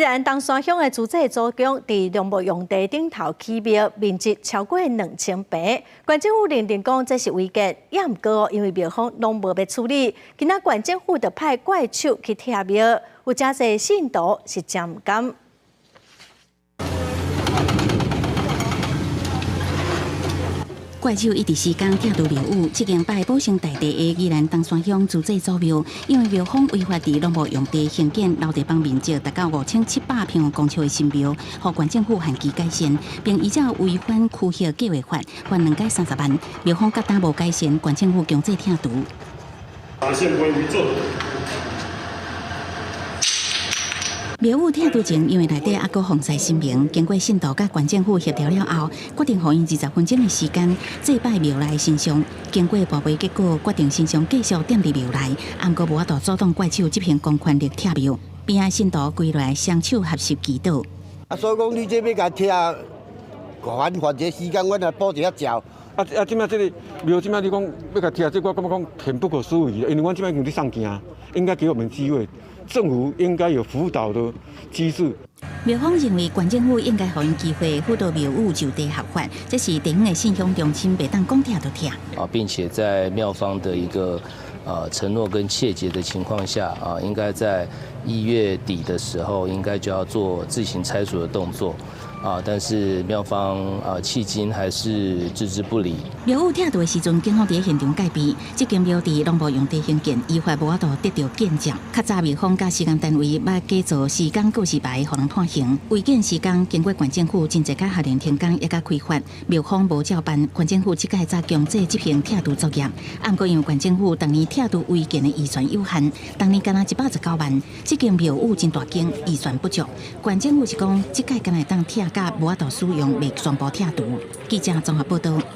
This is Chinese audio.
宜兰东山乡的主祭祖公伫龙木用地顶头起庙，面积超过2000平。县政府认定讲这是违建，也毋过因为庙方拢无要处理，今仔县政府就派怪手去拆庙，有真侪信徒是真毋甘。 怪手一直施工拆除庙宇，这间拜保生大帝的宜兰东山乡主祭祖庙，因为庙方违法伫龙木用地兴建楼地板面积达到5700平方公尺的新庙，互县政府限期改善，并依照违反区域计划法，罚2届30万。庙方甲担无改善，县政府强制拆除。庙宇拆除前，因为内底还阁放晒新名，经过信徒甲县政府协调了后，决定予因20分钟的时间祭拜庙内神像。经过报备结果，决定神像继续踮伫庙内，毋过无法度阻挡怪手这片公权力拆庙。边仔信徒归来双手合十祈祷。所以讲你这要甲拆，还一个时间，阮来补一下照。即摆这个庙，即摆你讲要甲拆，这我感觉讲很不可思议，因为阮即摆已经上镜，应该给我们机会。 政府应该有辅导的机制。庙方认为，县政府应该给因机会辅导庙宇就地合法，这是地方的信仰中心，袂当讲拆就拆。并且在庙方的一个承诺跟切结的情况下，应该在1月底的时候，应该就要做自行拆除的动作。 但是庙方迄今还是置之不理。庙宇拆除的时阵，警方伫现场戒备。这间庙伫龙木用地兴建，依法无法度得到建证。较早庙方甲施工单位捌假造施工告示牌，互人判刑。违建施工经过县政府真侪甲下令停工，也甲开发，庙方无照办。县政府即届才强制这项拆除作业。毋过因为县政府当年拆除违建的预算有限，当年干那119万，这间庙宇真大间，预算不足。县政府是讲，即届干那当拆。 甲无法度使用，未全部拆除。记者综合报道。